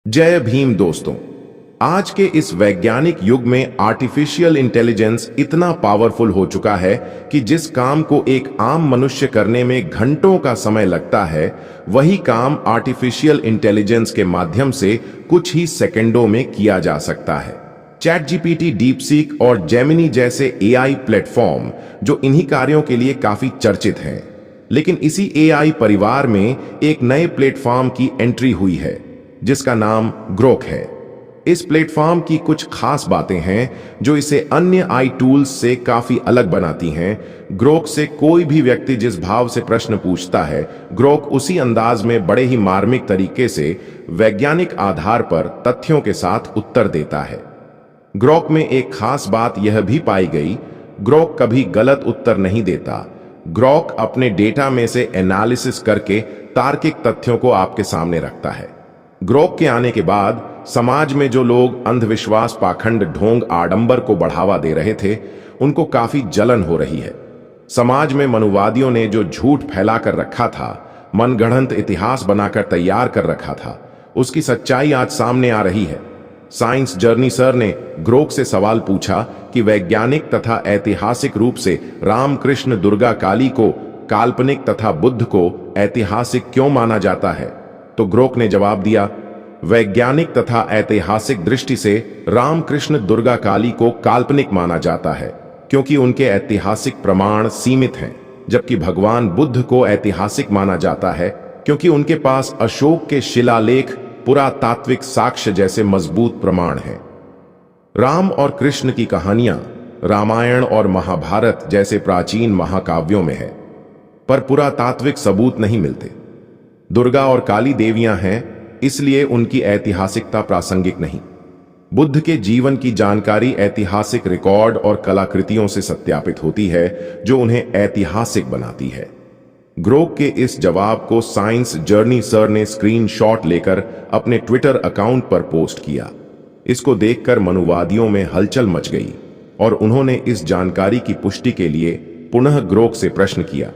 जय भीम दोस्तों। आज के इस वैज्ञानिक युग में आर्टिफिशियल इंटेलिजेंस इतना पावरफुल हो चुका है कि जिस काम को एक आम मनुष्य करने में घंटों का समय लगता है, वही काम आर्टिफिशियल इंटेलिजेंस के माध्यम से कुछ ही सेकंडों में किया जा सकता है। चैट जीपीटी, डीपसीक और जेमिनी जैसे एआई प्लेटफॉर्म जो इन्हीं कार्यों के लिए काफी चर्चित हैं। लेकिन इसी एआई परिवार में एक नए प्लेटफॉर्म की एंट्री हुई है जिसका नाम ग्रोक है। इस प्लेटफॉर्म की कुछ खास बातें हैं जो इसे अन्य आई टूल्स से काफी अलग बनाती हैं। ग्रोक से कोई भी व्यक्ति जिस भाव से प्रश्न पूछता है, ग्रोक उसी अंदाज में बड़े ही मार्मिक तरीके से वैज्ञानिक आधार पर तथ्यों के साथ उत्तर देता है। ग्रोक में एक खास बात यह भी पाई गई, ग्रोक कभी गलत उत्तर नहीं देता। ग्रोक अपने डेटा में से एनालिसिस करके तार्किक तथ्यों को आपके सामने रखता है। ग्रोक के आने के बाद समाज में जो लोग अंधविश्वास, पाखंड, ढोंग, आडंबर को बढ़ावा दे रहे थे, उनको काफी जलन हो रही है। समाज में मनुवादियों ने जो झूठ फैला कर रखा था, मनगढ़ंत इतिहास बनाकर तैयार कर रखा था, उसकी सच्चाई आज सामने आ रही है। साइंस जर्नी सर ने ग्रोक से सवाल पूछा कि वैज्ञानिक तथा ऐतिहासिक रूप से राम, कृष्ण, दुर्गा, काली को काल्पनिक तथा बुद्ध को ऐतिहासिक क्यों माना जाता है। तो ग्रोक ने जवाब दिया, वैज्ञानिक तथा ऐतिहासिक दृष्टि से राम, कृष्ण, दुर्गा, काली को काल्पनिक माना जाता है क्योंकि उनके ऐतिहासिक प्रमाण सीमित हैं, जबकि भगवान बुद्ध को ऐतिहासिक माना जाता है क्योंकि उनके पास अशोक के शिलालेख, पुरातात्विक साक्ष्य जैसे मजबूत प्रमाण हैं। राम और कृष्ण की कहानियां रामायण और महाभारत जैसे प्राचीन महाकाव्यों में है, पर पुरातात्विक सबूत नहीं मिलते। दुर्गा और काली देवियां हैं, इसलिए उनकी ऐतिहासिकता प्रासंगिक नहीं। बुद्ध के जीवन की जानकारी ऐतिहासिक रिकॉर्ड और कलाकृतियों से सत्यापित होती है जो उन्हें ऐतिहासिक बनाती है। ग्रोक के इस जवाब को साइंस जर्नी सर ने स्क्रीनशॉट लेकर अपने ट्विटर अकाउंट पर पोस्ट किया। इसको देखकर मनुवादियों में हलचल मच गई और उन्होंने इस जानकारी की पुष्टि के लिए पुनः ग्रोक से प्रश्न किया,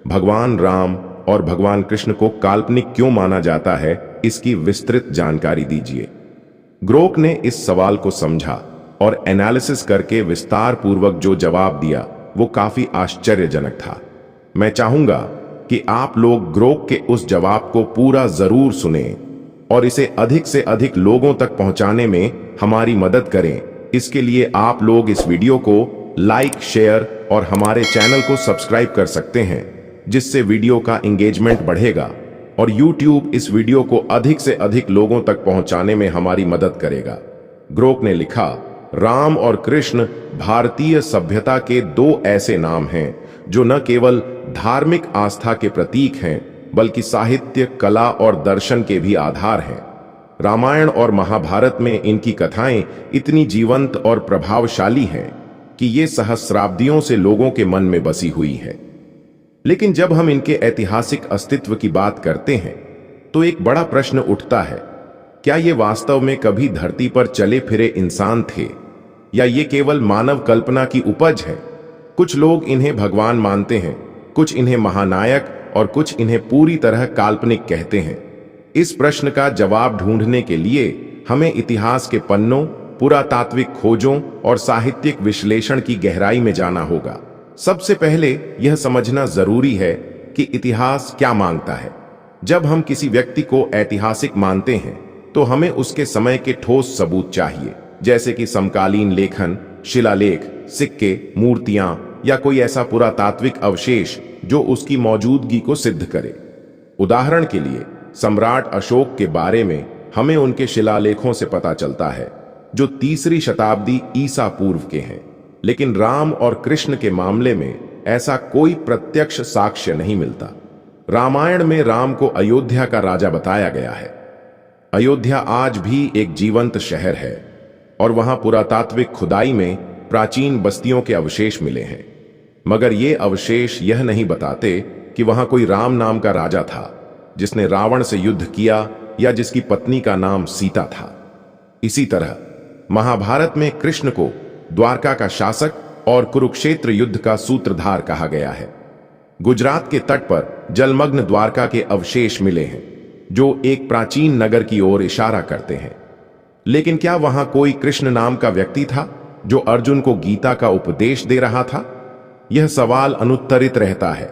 भगवान राम और भगवान कृष्ण को काल्पनिक क्यों माना जाता है, इसकी विस्तृत जानकारी दीजिए। ग्रोक ने इस सवाल को समझा और एनालिसिस करके विस्तार पूर्वक जो जवाब दिया वो काफी आश्चर्यजनक था। मैं चाहूंगा कि आप लोग ग्रोक के उस जवाब को पूरा जरूर सुने और इसे अधिक से अधिक लोगों तक पहुंचाने में हमारी मदद करें। इसके लिए आप लोग इस वीडियो को लाइक, शेयर और हमारे चैनल को सब्सक्राइब कर सकते हैं, जिससे वीडियो का एंगेजमेंट बढ़ेगा और YouTube इस वीडियो को अधिक से अधिक लोगों तक पहुंचाने में हमारी मदद करेगा। ग्रोक ने लिखा, राम और कृष्ण भारतीय सभ्यता के दो ऐसे नाम हैं जो न केवल धार्मिक आस्था के प्रतीक हैं, बल्कि साहित्य, कला और दर्शन के भी आधार हैं। रामायण और महाभारत में इनकी कथाएं इतनी जीवंत और प्रभावशाली हैं कि ये सहस्राब्दियों से लोगों के मन में बसी हुई हैं। लेकिन जब हम इनके ऐतिहासिक अस्तित्व की बात करते हैं तो एक बड़ा प्रश्न उठता है, क्या ये वास्तव में कभी धरती पर चले फिरे इंसान थे या ये केवल मानव कल्पना की उपज है। कुछ लोग इन्हें भगवान मानते हैं, कुछ इन्हें महानायक और कुछ इन्हें पूरी तरह काल्पनिक कहते हैं। इस प्रश्न का जवाब ढूंढने के लिए हमें इतिहास के पन्नों, पुरातात्विक खोजों और साहित्यिक विश्लेषण की गहराई में जाना होगा। सबसे पहले यह समझना जरूरी है कि इतिहास क्या मांगता है। जब हम किसी व्यक्ति को ऐतिहासिक मानते हैं तो हमें उसके समय के ठोस सबूत चाहिए, जैसे कि समकालीन लेखन, शिलालेख, सिक्के, मूर्तियां या कोई ऐसा पुरातात्विक अवशेष जो उसकी मौजूदगी को सिद्ध करे। उदाहरण के लिए सम्राट अशोक के बारे में हमें उनके शिलालेखों से पता चलता है जो 3री शताब्दी ईसा पूर्व के हैं। लेकिन राम और कृष्ण के मामले में ऐसा कोई प्रत्यक्ष साक्ष्य नहीं मिलता। रामायण में राम को अयोध्या का राजा बताया गया है। अयोध्या आज भी एक जीवंत शहर है और वहां पुरातात्विक खुदाई में प्राचीन बस्तियों के अवशेष मिले हैं, मगर ये अवशेष यह नहीं बताते कि वहां कोई राम नाम का राजा था जिसने रावण से युद्ध किया या जिसकी पत्नी का नाम सीता था। इसी तरह महाभारत में कृष्ण को द्वारका का शासक और कुरुक्षेत्र युद्ध का सूत्रधार कहा गया है। गुजरात के तट पर जलमग्न द्वारका के अवशेष मिले हैं, जो एक प्राचीन नगर की ओर इशारा करते हैं। लेकिन क्या वहां कोई कृष्ण नाम का व्यक्ति था जो अर्जुन को गीता का उपदेश दे रहा था? यह सवाल अनुत्तरित रहता है।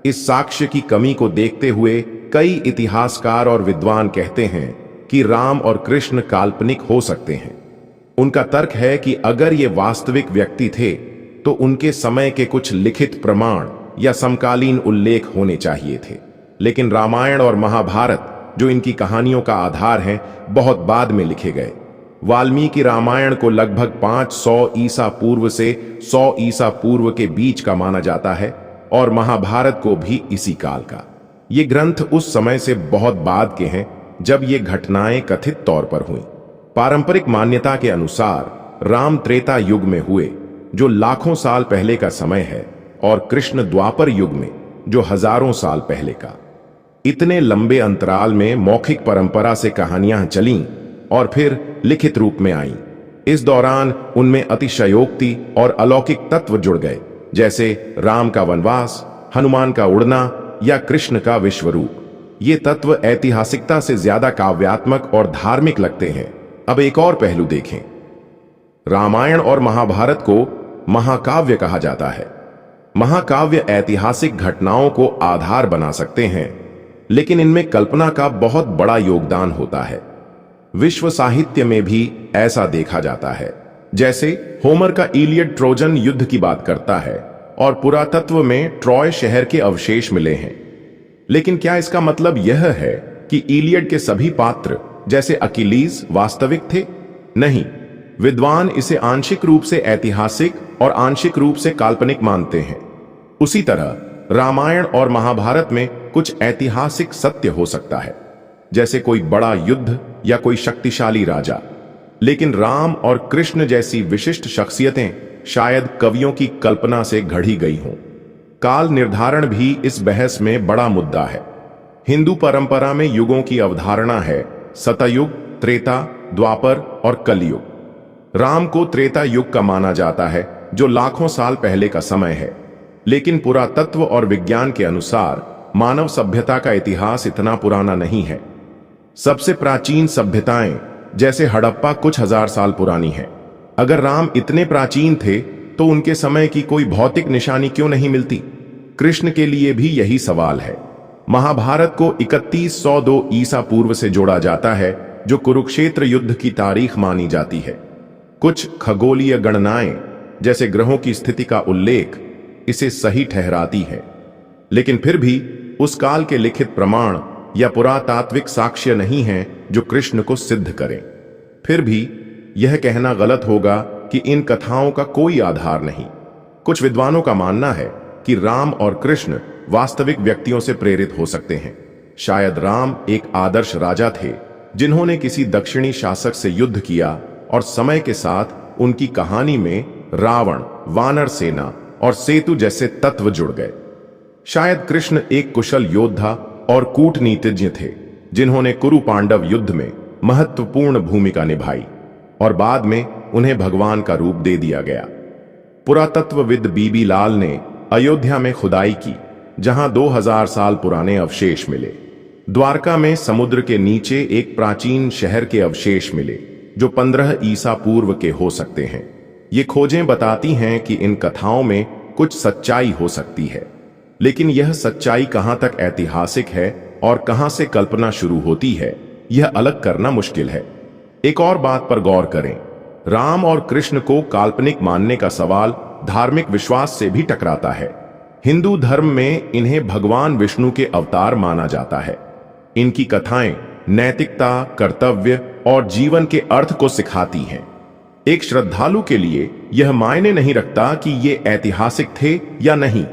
इस साक्ष्य की कमी को देखते हुए कई इतिहासकार और विद्वान कहते हैं कि राम और कृष्ण काल्पनिक हो सकते हैं। उनका तर्क है कि अगर ये वास्तविक व्यक्ति थे तो उनके समय के कुछ लिखित प्रमाण या समकालीन उल्लेख होने चाहिए थे। लेकिन रामायण और महाभारत, जो इनकी कहानियों का आधार हैं, बहुत बाद में लिखे गए। वाल्मीकि रामायण को लगभग 500 ईसा पूर्व से 100 ईसा पूर्व के बीच का माना जाता है और महाभारत को भी इसी काल का। ये ग्रंथ उस समय से बहुत बाद के हैं जब ये घटनाएं कथित तौर पर हुई। पारंपरिक मान्यता के अनुसार राम त्रेता युग में हुए, जो लाखों साल पहले का समय है, और कृष्ण द्वापर युग में, जो हजारों साल पहले का। इतने लंबे अंतराल में मौखिक परंपरा से कहानियां चलीं और फिर लिखित रूप में आईं। इस दौरान उनमें अतिशयोक्ति और अलौकिक तत्व जुड़ गए, जैसे राम का वनवास, हनुमान का उड़ना या कृष्ण का विश्वरूप। ये तत्व ऐतिहासिकता से ज्यादा काव्यात्मक और धार्मिक लगते हैं। अब एक और पहलू देखें। रामायण और महाभारत को महाकाव्य कहा जाता है। महाकाव्य ऐतिहासिक घटनाओं को आधार बना सकते हैं, लेकिन इनमें कल्पना का बहुत बड़ा योगदान होता है। विश्व साहित्य में भी ऐसा देखा जाता है। जैसे होमर का इलियड ट्रोजन युद्ध की बात करता है और पुरातत्व में ट्रॉय शहर के अवशेष मिले हैं। लेकिन क्या इसका मतलब यह है कि इलियड के सभी पात्र जैसे अकिलीज वास्तविक थे? नहीं। विद्वान इसे आंशिक रूप से ऐतिहासिक और आंशिक रूप से काल्पनिक मानते हैं। उसी तरह रामायण और महाभारत में कुछ ऐतिहासिक सत्य हो सकता है, जैसे कोई बड़ा युद्ध या कोई शक्तिशाली राजा। लेकिन राम और कृष्ण जैसी विशिष्ट शख्सियतें शायद कवियों की कल्पना से गढ़ी गई हों। काल निर्धारण भी इस बहस में बड़ा मुद्दा है। हिंदू परंपरा में युगों की अवधारणा है: सतयुग, त्रेता, द्वापर और कलयुग। राम को त्रेता युग का माना जाता है, जो लाखों साल पहले का समय है। लेकिन पुरातत्व और विज्ञान के अनुसार मानव सभ्यता का इतिहास इतना पुराना नहीं है। सबसे प्राचीन सभ्यताएं जैसे हड़प्पा कुछ हजार साल पुरानी है। अगर राम इतने प्राचीन थे तो उनके समय की कोई भौतिक निशानी क्यों नहीं मिलती? कृष्ण के लिए भी यही सवाल है। महाभारत को 3102 ईसा पूर्व से जोड़ा जाता है, जो कुरुक्षेत्र युद्ध की तारीख मानी जाती है। कुछ खगोलीय गणनाएं जैसे ग्रहों की स्थिति का उल्लेख इसे सही ठहराती है, लेकिन फिर भी उस काल के लिखित प्रमाण या पुरातात्विक साक्ष्य नहीं हैं जो कृष्ण को सिद्ध करें। फिर भी यह कहना गलत होगा कि इन कथाओं का कोई आधार नहीं। कुछ विद्वानों का मानना है कि राम और कृष्ण वास्तविक व्यक्तियों से प्रेरित हो सकते हैं। शायद राम एक आदर्श राजा थे जिन्होंने किसी दक्षिणी शासक से युद्ध किया और समय के साथ उनकी कहानी में रावण, वानर सेना और सेतु जैसे तत्व जुड़ गए। शायद कृष्ण एक कुशल योद्धा और कूटनीतिज्ञ थे जिन्होंने कुरु पांडव युद्ध में महत्वपूर्ण भूमिका निभाई और बाद में उन्हें भगवान का रूप दे दिया गया। पुरातत्वविद बीबी लाल ने अयोध्या में खुदाई की, जहां 2000 साल पुराने अवशेष मिले। द्वारका में समुद्र के नीचे एक प्राचीन शहर के अवशेष मिले जो 15 ईसा पूर्व के हो सकते हैं। ये खोजें बताती हैं कि इन कथाओं में कुछ सच्चाई हो सकती है, लेकिन यह सच्चाई कहां तक ऐतिहासिक है और कहां से कल्पना शुरू होती है, यह अलग करना मुश्किल है। एक और बात पर गौर करें, राम और कृष्ण को काल्पनिक मानने का सवाल धार्मिक विश्वास से भी टकराता है। हिंदू धर्म में इन्हें भगवान विष्णु के अवतार माना जाता है। इनकी कथाएं नैतिकता, कर्तव्य और जीवन के अर्थ को सिखाती हैं। एक श्रद्धालु के लिए यह मायने नहीं रखता कि ये ऐतिहासिक थे या नहीं,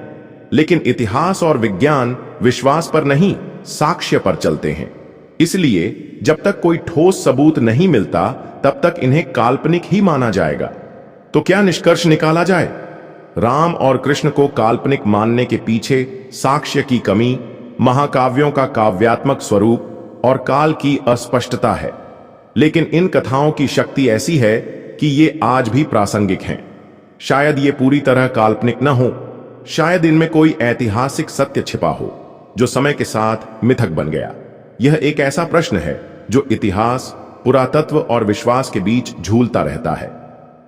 लेकिन इतिहास और विज्ञान विश्वास पर नहीं, साक्ष्य पर चलते हैं। इसलिए जब तक कोई ठोस सबूत नहीं मिलता तब तक इन्हें काल्पनिक ही माना जाएगा। तो क्या निष्कर्ष निकाला जाए? राम और कृष्ण को काल्पनिक मानने के पीछे साक्ष्य की कमी, महाकाव्यों का काव्यात्मक स्वरूप और काल की अस्पष्टता है। लेकिन इन कथाओं की शक्ति ऐसी है कि ये आज भी प्रासंगिक हैं। शायद ये पूरी तरह काल्पनिक न हो, शायद इनमें कोई ऐतिहासिक सत्य छिपा हो जो समय के साथ मिथक बन गया। यह एक ऐसा प्रश्न है जो इतिहास, पुरातत्व और विश्वास के बीच झूलता रहता है।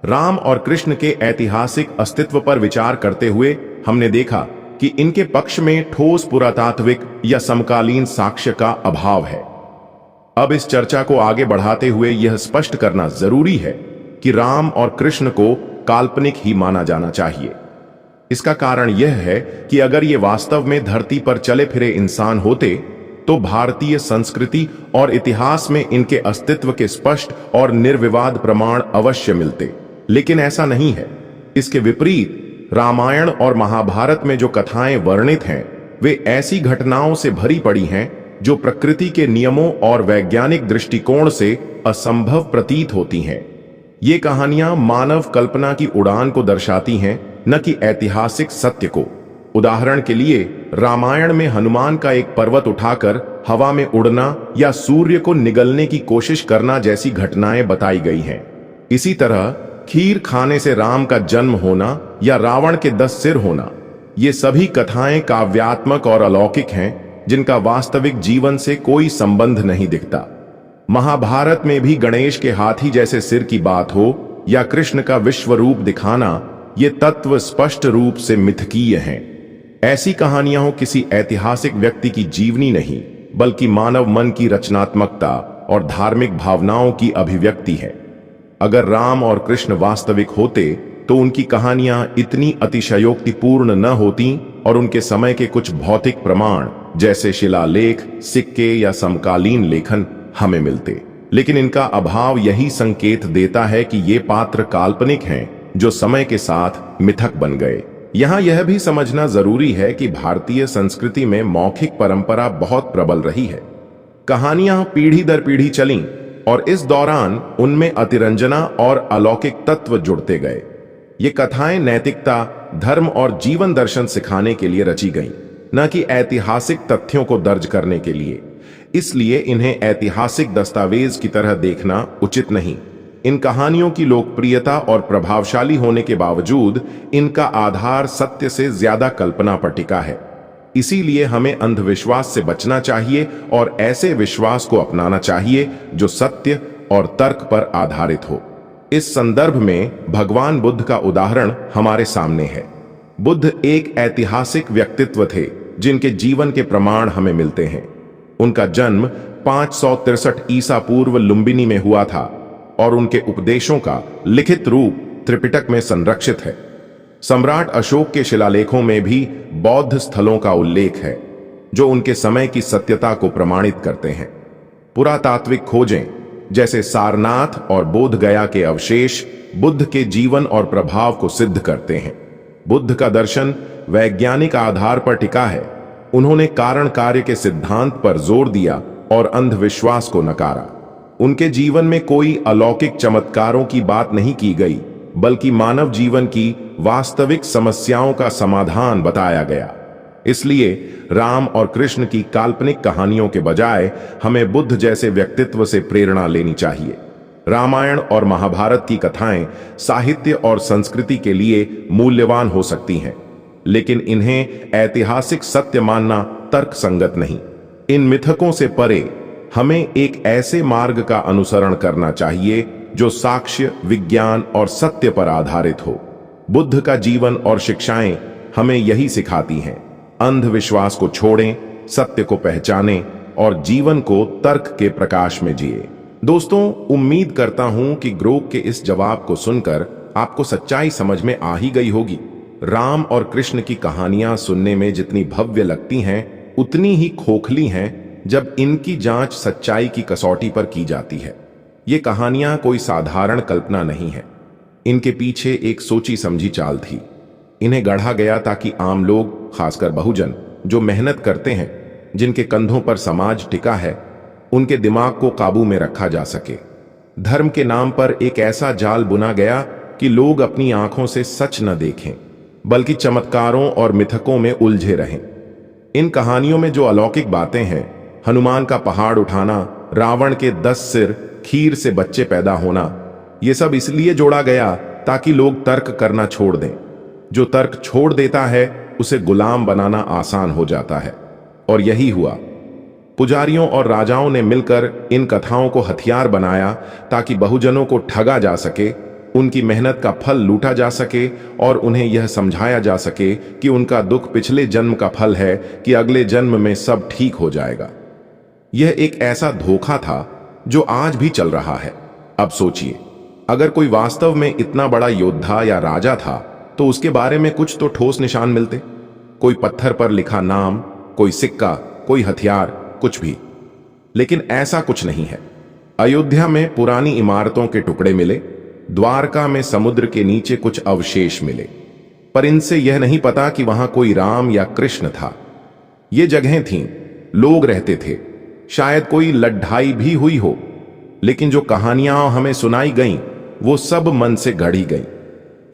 राम और कृष्ण के ऐतिहासिक अस्तित्व पर विचार करते हुए हमने देखा कि इनके पक्ष में ठोस पुरातात्विक या समकालीन साक्ष्य का अभाव है। अब इस चर्चा को आगे बढ़ाते हुए यह स्पष्ट करना जरूरी है कि राम और कृष्ण को काल्पनिक ही माना जाना चाहिए। इसका कारण यह है कि अगर ये वास्तव में धरती पर चले फिरे इंसान होते तो भारतीय संस्कृति और इतिहास में इनके अस्तित्व के स्पष्ट और निर्विवाद प्रमाण अवश्य मिलते, लेकिन ऐसा नहीं है। इसके विपरीत रामायण और महाभारत में जो कथाएं वर्णित हैं वे ऐसी घटनाओं से भरी पड़ी हैं जो प्रकृति के नियमों और वैज्ञानिक दृष्टिकोण से असंभव प्रतीत होती हैं। ये कहानियां मानव कल्पना की उड़ान को दर्शाती हैं, न कि ऐतिहासिक सत्य को। उदाहरण के लिए रामायण में हनुमान का एक पर्वत उठाकर हवा में उड़ना या सूर्य को निगलने की कोशिश करना जैसी घटनाएं बताई गई हैं। इसी तरह खीर खाने से राम का जन्म होना या रावण के 10 सिर होना, ये सभी कथाएं काव्यात्मक और अलौकिक हैं जिनका वास्तविक जीवन से कोई संबंध नहीं दिखता। महाभारत में भी गणेश के हाथी जैसे सिर की बात हो या कृष्ण का विश्व रूप दिखाना, ये तत्व स्पष्ट रूप से मिथकीय हैं। ऐसी कहानियां हो किसी ऐतिहासिक व्यक्ति की जीवनी नहीं, बल्कि मानव मन की रचनात्मकता और धार्मिक भावनाओं की अभिव्यक्ति है। अगर राम और कृष्ण वास्तविक होते तो उनकी कहानियां इतनी अतिशयोक्तिपूर्ण न होती और उनके समय के कुछ भौतिक प्रमाण जैसे शिलालेख, सिक्के या समकालीन लेखन हमें मिलते। लेकिन इनका अभाव यही संकेत देता है कि ये पात्र काल्पनिक हैं जो समय के साथ मिथक बन गए। यहां यह भी समझना जरूरी है कि भारतीय संस्कृति में मौखिक परंपरा बहुत प्रबल रही है। कहानियां पीढ़ी दर पीढ़ी चलीं और इस दौरान उनमें अतिरंजना और अलौकिक तत्व जुड़ते गए। ये कथाएं नैतिकता, धर्म और जीवन दर्शन सिखाने के लिए रची गईं, न कि ऐतिहासिक तथ्यों को दर्ज करने के लिए। इसलिए इन्हें ऐतिहासिक दस्तावेज की तरह देखना उचित नहीं। इन कहानियों की लोकप्रियता और प्रभावशाली होने के बावजूद इनका आधार सत्य से ज्यादा कल्पना पर टिका है। इसीलिए हमें अंधविश्वास से बचना चाहिए और ऐसे विश्वास को अपनाना चाहिए जो सत्य और तर्क पर आधारित हो। इस संदर्भ में भगवान बुद्ध का उदाहरण हमारे सामने है। बुद्ध एक ऐतिहासिक व्यक्तित्व थे जिनके जीवन के प्रमाण हमें मिलते हैं। उनका जन्म 563 ईसा पूर्व लुम्बिनी में हुआ था और उनके उपदेशों का लिखित रूप त्रिपिटक में संरक्षित है। सम्राट अशोक के शिलालेखों में भी बौद्ध स्थलों का उल्लेख है जो उनके समय की सत्यता को प्रमाणित करते हैं। पुरातात्विक खोजें जैसे सारनाथ और बोध गया के अवशेष बुद्ध के जीवन और प्रभाव को सिद्ध करते हैं। बुद्ध का दर्शन वैज्ञानिक आधार पर टिका है। उन्होंने कारण कार्य के सिद्धांत पर जोर दिया और अंधविश्वास को नकारा। उनके जीवन में कोई अलौकिक चमत्कारों की बात नहीं की गई, बल्कि मानव जीवन की वास्तविक समस्याओं का समाधान बताया गया। इसलिए राम और कृष्ण की काल्पनिक कहानियों के बजाय हमें बुद्ध जैसे व्यक्तित्व से प्रेरणा लेनी चाहिए। रामायण और महाभारत की कथाएं साहित्य और संस्कृति के लिए मूल्यवान हो सकती हैं, लेकिन इन्हें ऐतिहासिक सत्य मानना तर्कसंगत नहीं। इन मिथकों से परे हमें एक ऐसे मार्ग का अनुसरण करना चाहिए जो साक्ष्य, विज्ञान और सत्य पर आधारित हो। बुद्ध का जीवन और शिक्षाएं हमें यही सिखाती हैं। अंधविश्वास को छोड़ें, सत्य को पहचानें और जीवन को तर्क के प्रकाश में जिए। दोस्तों, उम्मीद करता हूं कि ग्रोक के इस जवाब को सुनकर आपको सच्चाई समझ में आ ही गई होगी। राम और कृष्ण की कहानियां सुनने में जितनी भव्य लगती हैं, उतनी ही खोखली हैं जब इनकी जांच सच्चाई की कसौटी पर की जाती है। ये कहानियां कोई साधारण कल्पना नहीं है। इनके पीछे एक सोची समझी चाल थी। इन्हें गढ़ा गया ताकि आम लोग, खासकर बहुजन जो मेहनत करते हैं, जिनके कंधों पर समाज टिका है, उनके दिमाग को काबू में रखा जा सके। धर्म के नाम पर एक ऐसा जाल बुना गया कि लोग अपनी आंखों से सच न देखें, बल्कि चमत्कारों और मिथकों में उलझे रहें। इन कहानियों में जो अलौकिक बातें हैं, हनुमान का पहाड़ उठाना, रावण के 10 सिर, खीर से बच्चे पैदा होना, ये सब इसलिए जोड़ा गया ताकि लोग तर्क करना छोड़ दें। जो तर्क छोड़ देता है उसे गुलाम बनाना आसान हो जाता है, और यही हुआ। पुजारियों और राजाओं ने मिलकर इन कथाओं को हथियार बनाया ताकि बहुजनों को ठगा जा सके, उनकी मेहनत का फल लूटा जा सके और उन्हें यह समझाया जा सके कि उनका दुख पिछले जन्म का फल है कि अगले जन्म में सब ठीक हो जाएगा। यह एक ऐसा धोखा था जो आज भी चल रहा है। अब सोचिए, अगर कोई वास्तव में इतना बड़ा योद्धा या राजा था तो उसके बारे में कुछ तो ठोस निशान मिलते। कोई पत्थर पर लिखा नाम, कोई सिक्का, कोई हथियार, कुछ भी। लेकिन ऐसा कुछ नहीं है। अयोध्या में पुरानी इमारतों के टुकड़े मिले, द्वारका में समुद्र के नीचे कुछ अवशेष मिले, पर इनसे यह नहीं पता कि वहां कोई राम या कृष्ण था। ये जगहें थीं, लोग रहते थे, शायद कोई लड़ाई भी हुई हो, लेकिन जो कहानियां हमें सुनाई गईं वो सब मन से गढ़ी गईं।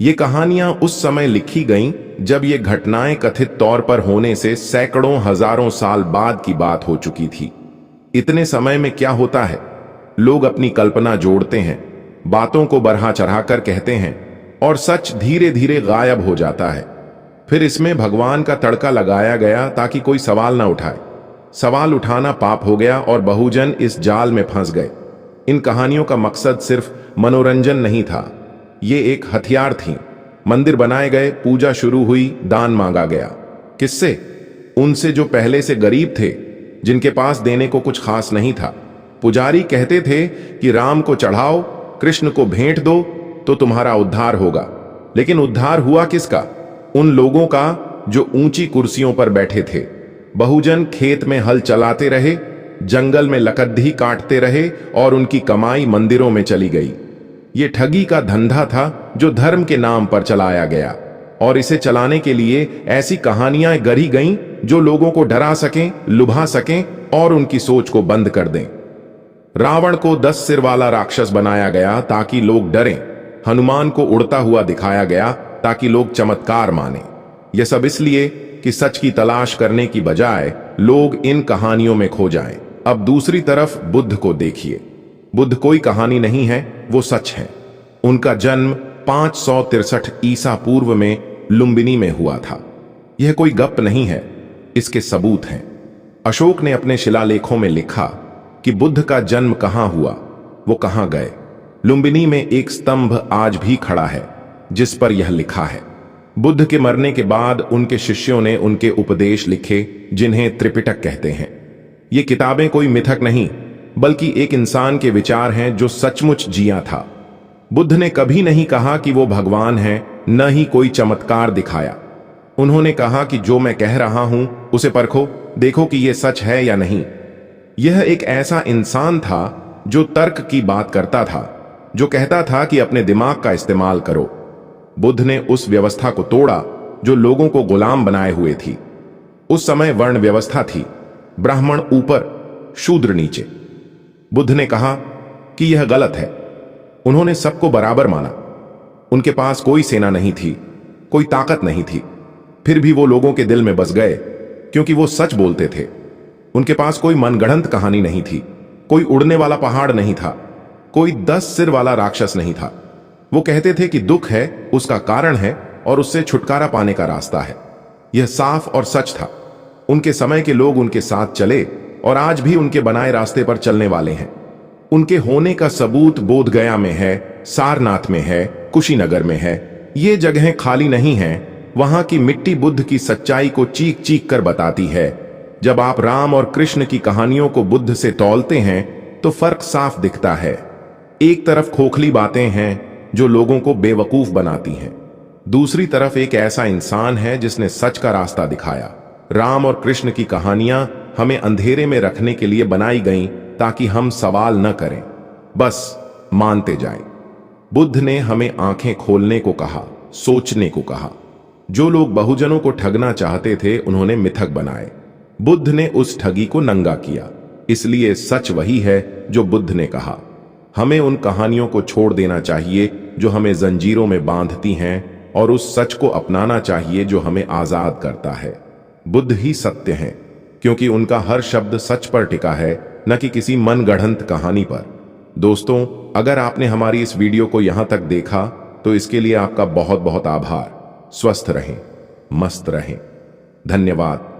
ये कहानियां उस समय लिखी गईं जब ये घटनाएं कथित तौर पर होने से सैकड़ों हजारों साल बाद की बात हो चुकी थी। इतने समय में क्या होता है, लोग अपनी कल्पना जोड़ते हैं, बातों को बढ़ा चढ़ाकर कहते हैं और सच धीरे धीरे गायब हो जाता है। फिर इसमें भगवान का तड़का लगाया गया ताकि कोई सवाल ना उठाए। सवाल उठाना पाप हो गया और बहुजन इस जाल में फंस गए। इन कहानियों का मकसद सिर्फ मनोरंजन नहीं था, ये एक हथियार थी। मंदिर बनाए गए, पूजा शुरू हुई, दान मांगा गया। किससे? उनसे जो पहले से गरीब थे, जिनके पास देने को कुछ खास नहीं था। पुजारी कहते थे कि राम को चढ़ाओ, कृष्ण को भेंट दो तो तुम्हारा उद्धार होगा। लेकिन उद्धार हुआ किसका? उन लोगों का जो ऊंची कुर्सियों पर बैठे थे। बहुजन खेत में हल चलाते रहे, जंगल में लकद्दी काटते रहे और उनकी कमाई मंदिरों में चली गई। ये ठगी का धंधा था जो धर्म के नाम पर चलाया गया, और इसे चलाने के लिए ऐसी कहानियां गढ़ी गईं जो लोगों को डरा सकें, लुभा सकें और उनकी सोच को बंद कर दें। रावण को 10 सिर वाला राक्षस बनाया गया ताकि लोग डरें। हनुमान को उड़ता हुआ दिखाया गया ताकि लोग चमत्कार माने। यह सब इसलिए कि सच की तलाश करने की बजाय लोग इन कहानियों में खो जाएं। अब दूसरी तरफ बुद्ध को देखिए। बुद्ध कोई कहानी नहीं है, वो सच है। उनका जन्म 563 ईसा पूर्व में लुम्बिनी में हुआ था। यह कोई गप नहीं है, इसके सबूत हैं। अशोक ने अपने शिलालेखों में लिखा कि बुद्ध का जन्म कहां हुआ, वो कहां गए। लुम्बिनी में एक स्तंभ आज भी खड़ा है जिस पर यह लिखा है। बुद्ध के मरने के बाद उनके शिष्यों ने उनके उपदेश लिखे जिन्हें त्रिपिटक कहते हैं। ये किताबें कोई मिथक नहीं, बल्कि एक इंसान के विचार हैं जो सचमुच जिया था। बुद्ध ने कभी नहीं कहा कि वो भगवान है, न ही कोई चमत्कार दिखाया। उन्होंने कहा कि जो मैं कह रहा हूं उसे परखो, देखो कि यह सच है या नहीं। यह एक ऐसा इंसान था जो तर्क की बात करता था, जो कहता था कि अपने दिमाग का इस्तेमाल करो। बुद्ध ने उस व्यवस्था को तोड़ा जो लोगों को गुलाम बनाए हुए थी। उस समय वर्ण व्यवस्था थी, ब्राह्मण ऊपर, शूद्र नीचे। बुद्ध ने कहा कि यह गलत है। उन्होंने सबको बराबर माना। उनके पास कोई सेना नहीं थी, कोई ताकत नहीं थी, फिर भी वो लोगों के दिल में बस गए क्योंकि वो सच बोलते थे। उनके पास कोई मनगढ़ंत कहानी नहीं थी, कोई उड़ने वाला पहाड़ नहीं था, कोई 10 सिर वाला राक्षस नहीं था। वो कहते थे कि दुख है, उसका कारण है और उससे छुटकारा पाने का रास्ता है। यह साफ और सच था। उनके समय के लोग उनके साथ चले और आज भी उनके बनाए रास्ते पर चलने वाले हैं। उनके होने का सबूत बोध गया में है, सारनाथ में है, कुशीनगर में है। ये जगहें खाली नहीं हैं। वहां की मिट्टी बुद्ध की सच्चाई को चीख चीख कर बताती है। जब आप राम और कृष्ण की कहानियों को बुद्ध से तौलते हैं तो फर्क साफ दिखता है। एक तरफ खोखली बातें हैं जो लोगों को बेवकूफ बनाती हैं, दूसरी तरफ एक ऐसा इंसान है जिसने सच का रास्ता दिखाया। राम और कृष्ण की कहानियां हमें अंधेरे में रखने के लिए बनाई गईं ताकि हम सवाल न करें, बस मानते जाएं। बुद्ध ने हमें आंखें खोलने को कहा, सोचने को कहा। जो लोग बहुजनों को ठगना चाहते थे उन्होंने मिथक बनाए। बुद्ध ने उस ठगी को नंगा किया। इसलिए सच वही है जो बुद्ध ने कहा। हमें उन कहानियों को छोड़ देना चाहिए जो हमें जंजीरों में बांधती हैं और उस सच को अपनाना चाहिए जो हमें आजाद करता है। बुद्ध ही सत्य हैं क्योंकि उनका हर शब्द सच पर टिका है, न कि किसी मनगढ़ंत कहानी पर। दोस्तों, अगर आपने हमारी इस वीडियो को यहां तक देखा तो इसके लिए आपका बहुत बहुत आभार। स्वस्थ रहें, मस्त रहें। धन्यवाद।